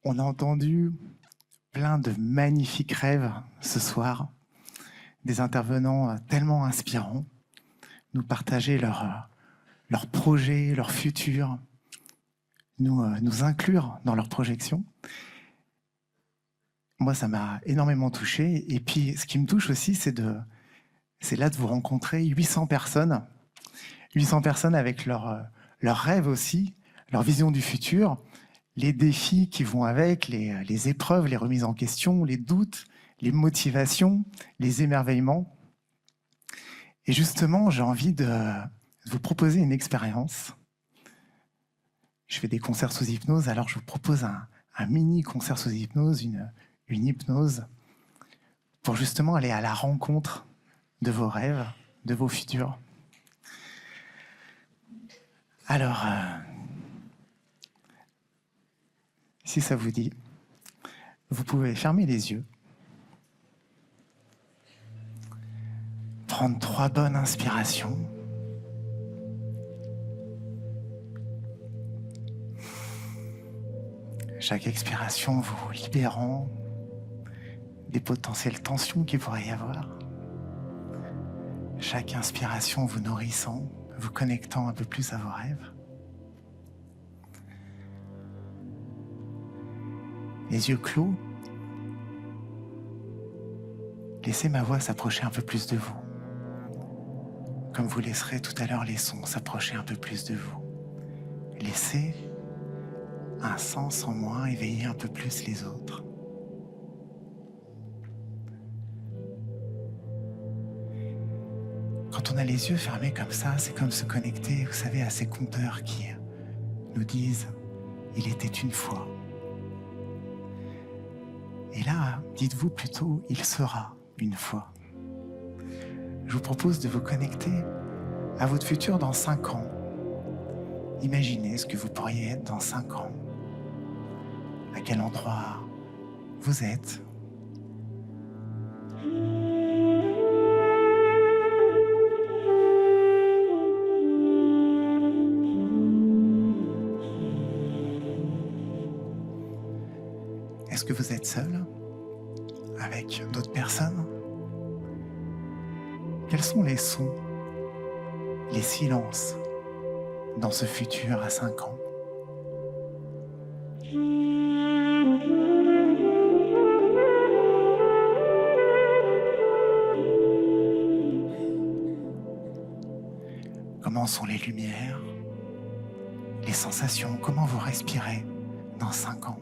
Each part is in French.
On a entendu plein de magnifiques rêves ce soir, des intervenants tellement inspirants, nous partager leurs projets, leur futur, nous inclure dans leurs projections. Moi, ça m'a énormément touché. Et puis, ce qui me touche aussi, c'est là de vous rencontrer 800 personnes avec leurs rêves aussi, leur vision du futur, les défis qui vont avec, les épreuves, les remises en question, les doutes, les motivations, les émerveillements. Et justement, j'ai envie de vous proposer une expérience. Je fais des concerts sous hypnose, alors je vous propose un mini concert sous hypnose, une hypnose, pour justement aller à la rencontre de vos rêves, de vos futurs. Alors, si ça vous dit, vous pouvez fermer les yeux, prendre 3 bonnes inspirations, chaque expiration vous libérant des potentielles tensions qu'il pourrait y avoir, chaque inspiration vous nourrissant, vous connectant un peu plus à vos rêves. Les yeux clos, laissez ma voix s'approcher un peu plus de vous, comme vous laisserez tout à l'heure les sons s'approcher un peu plus de vous. Laissez un sens en moins éveiller un peu plus les autres. Quand on a les yeux fermés comme ça, c'est comme se connecter, vous savez, à ces conteurs qui nous disent « il était une fois ». Et là, dites-vous plutôt « il sera une fois ». Je vous propose de vous connecter à votre futur dans 5 ans. Imaginez ce que vous pourriez être dans 5 ans. À quel endroit vous êtes. Est-ce que vous êtes seul? Avec d'autres personnes? Quels sont les sons, les silences dans ce futur à 5 ans? Comment sont les lumières, les sensations, comment vous respirez dans 5 ans.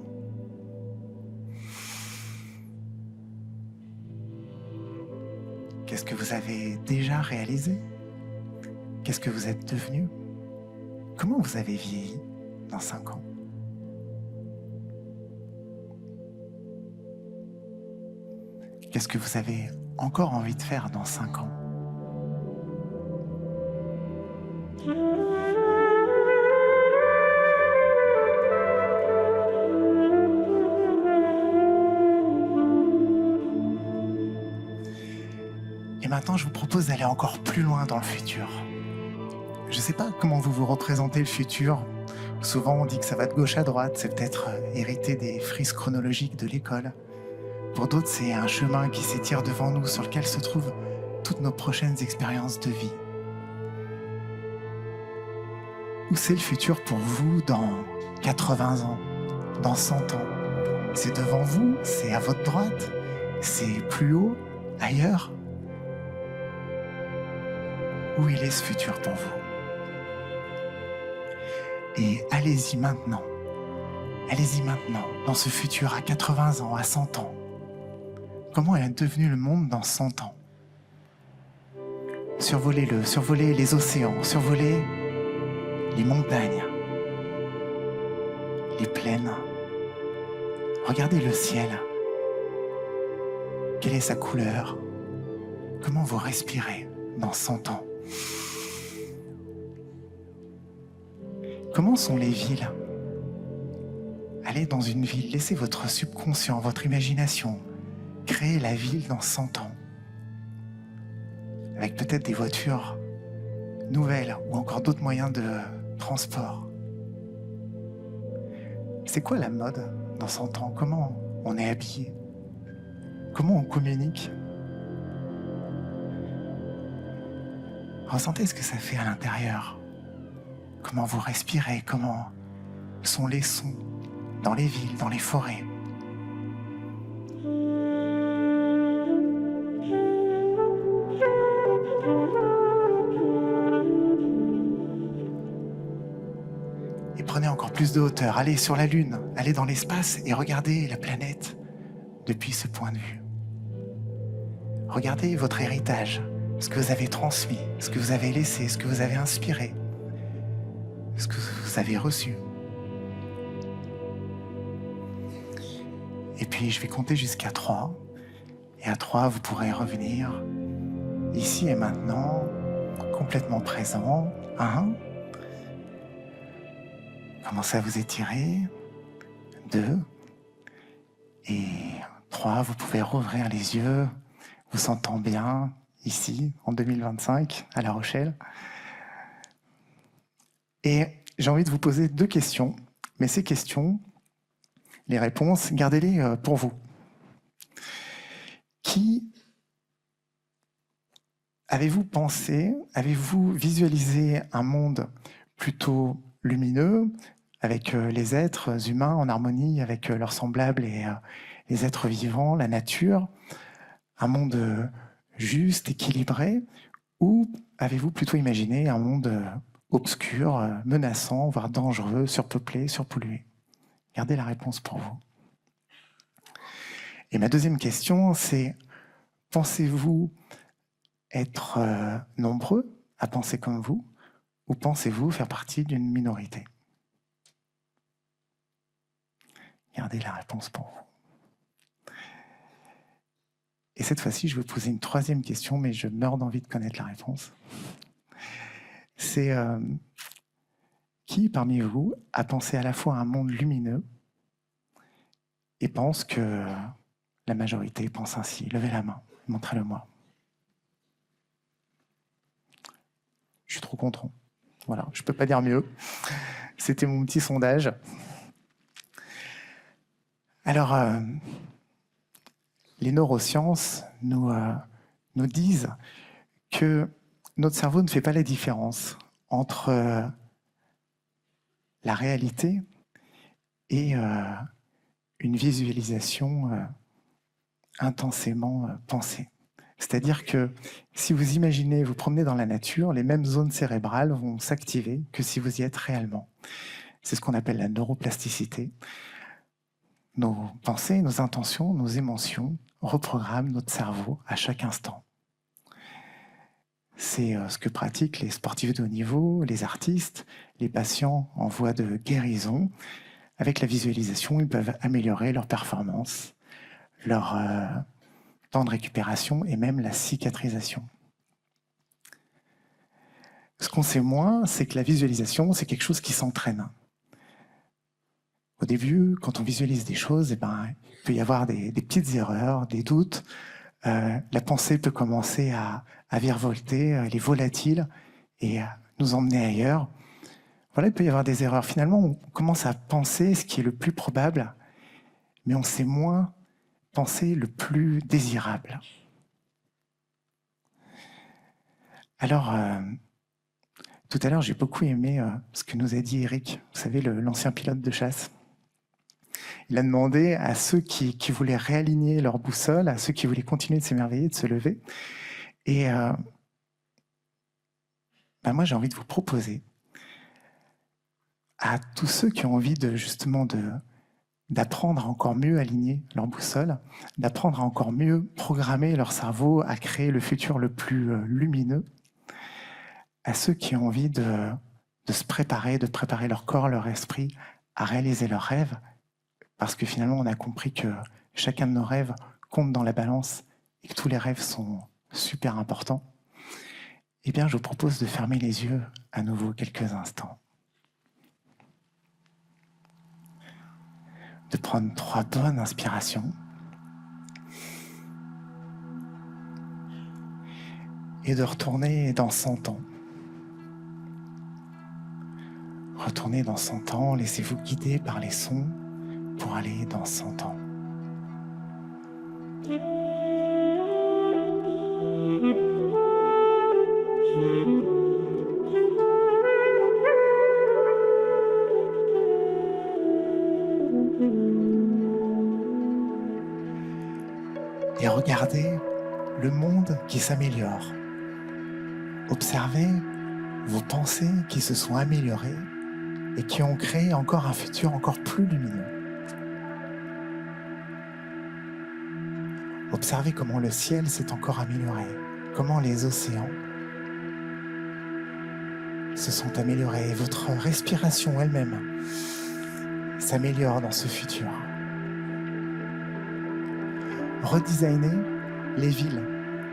Qu'est-ce que vous avez déjà réalisé? Qu'est-ce que vous êtes devenu? Comment vous avez vieilli dans 5 ans? Qu'est-ce que vous avez encore envie de faire dans 5 ans? Et maintenant, je vous propose d'aller encore plus loin dans le futur. Je ne sais pas comment vous vous représentez le futur. Souvent, on dit que ça va de gauche à droite. C'est peut-être hérité des frises chronologiques de l'école. Pour d'autres, c'est un chemin qui s'étire devant nous, sur lequel se trouvent toutes nos prochaines expériences de vie. Où c'est le futur pour vous dans 80 ans, dans 100 ans? C'est devant vous? C'est à votre droite? C'est plus haut? Ailleurs? Où il est ce futur pour vous? Et allez-y maintenant. Allez-y maintenant, dans ce futur à 80 ans, à 100 ans. Comment est devenu le monde dans 100 ans? Survolez-le, survolez les océans, survolez les montagnes, les plaines. Regardez le ciel. Quelle est sa couleur? Comment vous respirez dans 100 ans? Comment sont les villes? Allez dans une ville, laissez votre subconscient, votre imagination créer la ville dans 100 ans. Avec peut-être des voitures nouvelles ou encore d'autres moyens de transport. C'est quoi la mode dans 100 ans? Comment on est habillé? Comment on communique? Ressentez ce que ça fait à l'intérieur. Comment vous respirez? Comment sont les sons dans les villes, dans les forêts? Et prenez encore plus de hauteur. Allez sur la Lune, allez dans l'espace et regardez la planète depuis ce point de vue. Regardez votre héritage, ce que vous avez transmis, ce que vous avez laissé, ce que vous avez inspiré, ce que vous avez reçu. Et puis je vais compter jusqu'à 3. Et à 3, vous pourrez revenir ici et maintenant, complètement présent. 1. Commencez à vous étirer. 2. Et 3, vous pouvez rouvrir les yeux, vous sentant bien ici, en 2025, à La Rochelle. Et j'ai envie de vous poser 2 questions, mais ces questions, les réponses, gardez-les pour vous. Qui avez-vous pensé, avez-vous visualisé un monde plutôt lumineux, avec les êtres humains en harmonie avec leurs semblables et les êtres vivants, la nature, un monde juste, équilibré, ou avez-vous plutôt imaginé un monde obscur, menaçant, voire dangereux, surpeuplé, surpollué? Gardez la réponse pour vous. Et ma deuxième question, c'est: pensez-vous être nombreux à penser comme vous, ou pensez-vous faire partie d'une minorité? Gardez la réponse pour vous. Et cette fois-ci, je vais vous poser une 3e question, mais je meurs d'envie de connaître la réponse. C'est qui parmi vous a pensé à la fois à un monde lumineux et pense que la majorité pense ainsi? Levez la main, montrez-le-moi. Je suis trop content. Voilà, je ne peux pas dire mieux. C'était mon petit sondage. Alors, les neurosciences nous disent que notre cerveau ne fait pas la différence entre la réalité et une visualisation intensément pensée. C'est-à-dire que si vous imaginez, vous promenez dans la nature, les mêmes zones cérébrales vont s'activer que si vous y êtes réellement. C'est ce qu'on appelle la neuroplasticité. Nos pensées, nos intentions, nos émotions reprogramment notre cerveau à chaque instant. C'est ce que pratiquent les sportifs de haut niveau, les artistes, les patients en voie de guérison. Avec la visualisation, ils peuvent améliorer leur performance, leur temps de récupération et même la cicatrisation. Ce qu'on sait moins, c'est que la visualisation, c'est quelque chose qui s'entraîne. Au début, quand on visualise des choses, il peut y avoir des petites erreurs, des doutes. La pensée peut commencer à virevolter, elle est volatile et nous emmener ailleurs. Voilà, il peut y avoir des erreurs. Finalement, on commence à penser ce qui est le plus probable, mais on sait moins penser le plus désirable. Alors, tout à l'heure, j'ai beaucoup aimé ce que nous a dit Eric, vous savez, l'ancien pilote de chasse. Il a demandé à ceux qui voulaient réaligner leur boussole, à ceux qui voulaient continuer de s'émerveiller, de se lever. Et moi, j'ai envie de vous proposer à tous ceux qui ont envie d'apprendre à encore mieux aligner leur boussole, d'apprendre à encore mieux programmer leur cerveau, à créer le futur le plus lumineux, à ceux qui ont envie de se préparer, de préparer leur corps, leur esprit à réaliser leurs rêves, parce que finalement, on a compris que chacun de nos rêves compte dans la balance et que tous les rêves sont super importants. Eh bien, je vous propose de fermer les yeux à nouveau quelques instants. De prendre 3 bonnes inspirations et de retourner dans son temps. Retournez dans son temps, laissez-vous guider par les sons pour aller dans son temps. Et regardez le monde qui s'améliore. Observez vos pensées qui se sont améliorées et qui ont créé encore un futur encore plus lumineux. Observez comment le ciel s'est encore amélioré, comment les océans se sont améliorés et votre respiration elle-même s'améliore dans ce futur. Redesignez les villes,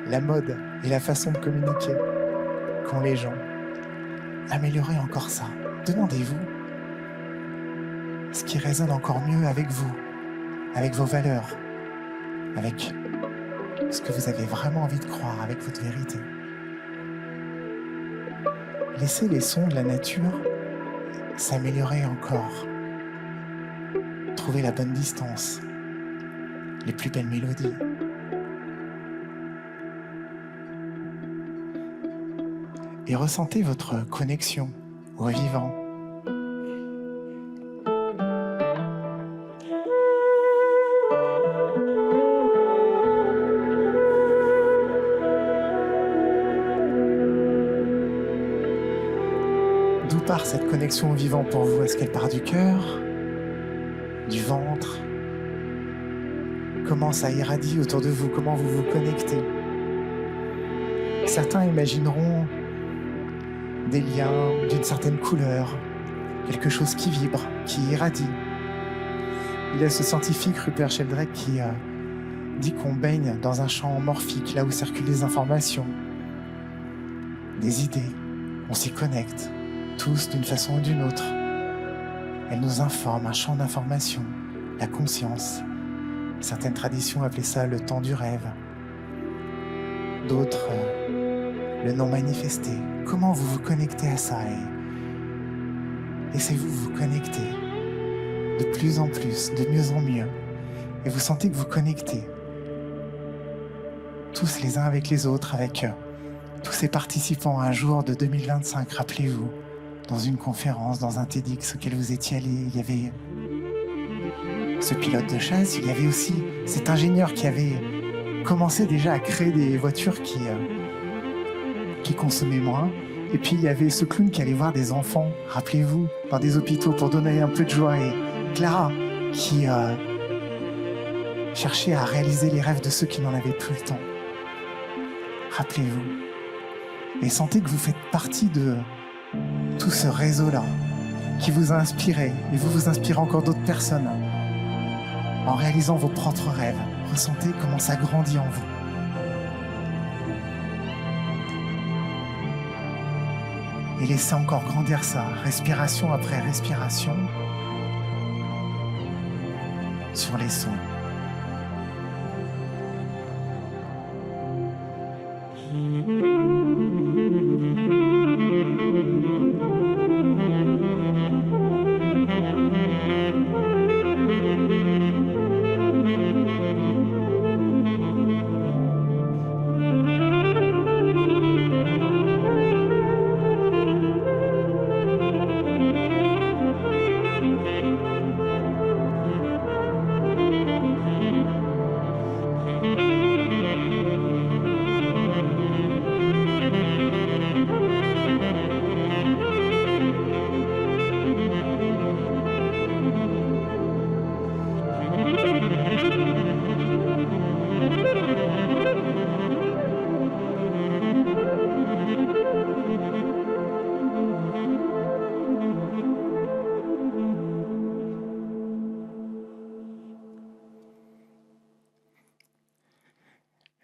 la mode et la façon de communiquer qu'ont les gens. Améliorez encore ça. Demandez-vous ce qui résonne encore mieux avec vous, avec vos valeurs, avec ce que vous avez vraiment envie de croire, avec votre vérité. Laissez les sons de la nature s'améliorer encore. Trouvez la bonne distance, les plus belles mélodies. Et ressentez votre connexion au vivant. D'où part cette connexion au vivant pour vous? Est-ce qu'elle part du cœur, du ventre? Comment ça irradie autour de vous? Comment vous vous connectez? Certains imagineront des liens d'une certaine couleur, quelque chose qui vibre, qui irradie. Il y a ce scientifique Rupert Sheldrake qui dit qu'on baigne dans un champ morphique, là où circulent des informations, des idées. On s'y connecte, tous d'une façon ou d'une autre. Elle nous informe, un champ d'information, la conscience. Certaines traditions appelaient ça le temps du rêve. D'autres, le non manifesté. Comment vous vous connectez à ça? Et laissez-vous vous connecter de plus en plus, de mieux en mieux. Et vous sentez que vous connectez tous les uns avec les autres, avec tous ces participants à un jour de 2025. Rappelez-vous, dans une conférence, dans un TEDx auquel vous étiez allé, il y avait ce pilote de chasse, il y avait aussi cet ingénieur qui avait commençait déjà à créer des voitures qui consommaient moins. Et puis il y avait ce clown qui allait voir des enfants, rappelez-vous, dans des hôpitaux pour donner un peu de joie. Et Clara qui cherchait à réaliser les rêves de ceux qui n'en avaient plus le temps. Rappelez-vous. Et sentez que vous faites partie de tout ce réseau-là qui vous a inspiré. Et vous inspirez encore d'autres personnes. En réalisant vos propres rêves, ressentez comment ça grandit en vous. Et laissez encore grandir ça, respiration après respiration, sur les sons.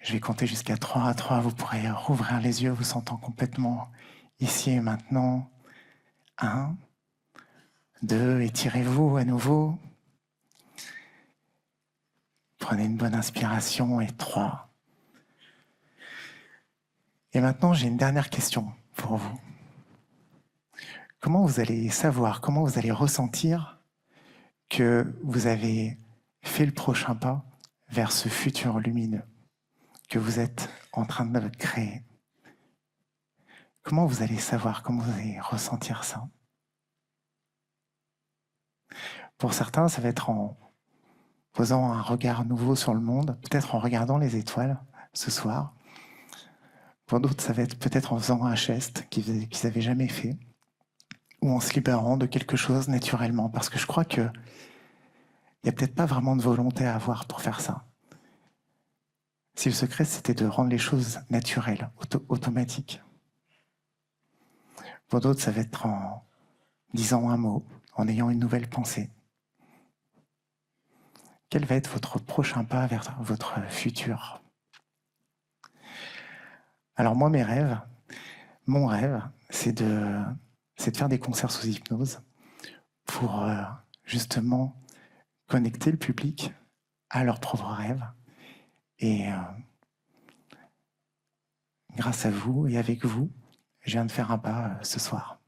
Je vais compter jusqu'à 3. À 3, vous pourrez rouvrir les yeux, vous sentant complètement ici et maintenant. 1, 2, étirez-vous à nouveau. Prenez une bonne inspiration et 3. Et maintenant, j'ai une dernière question pour vous. Comment vous allez savoir, comment vous allez ressentir que vous avez fait le prochain pas vers ce futur lumineux que vous êtes en train de créer? Comment vous allez savoir, comment vous allez ressentir ça? Pour certains, ça va être en posant un regard nouveau sur le monde, peut-être en regardant les étoiles ce soir. Pour d'autres, ça va être peut-être en faisant un geste qu'ils n'avaient jamais fait, ou en se libérant de quelque chose naturellement, parce que je crois qu'il n'y a peut-être pas vraiment de volonté à avoir pour faire ça. Si le secret, c'était de rendre les choses naturelles, automatiques. Pour d'autres, ça va être en disant un mot, en ayant une nouvelle pensée. Quel va être votre prochain pas vers votre futur? Alors moi, mon rêve, c'est de faire des concerts sous hypnose pour justement connecter le public à leurs propres rêves. Et grâce à vous et avec vous, je viens de faire un pas ce soir.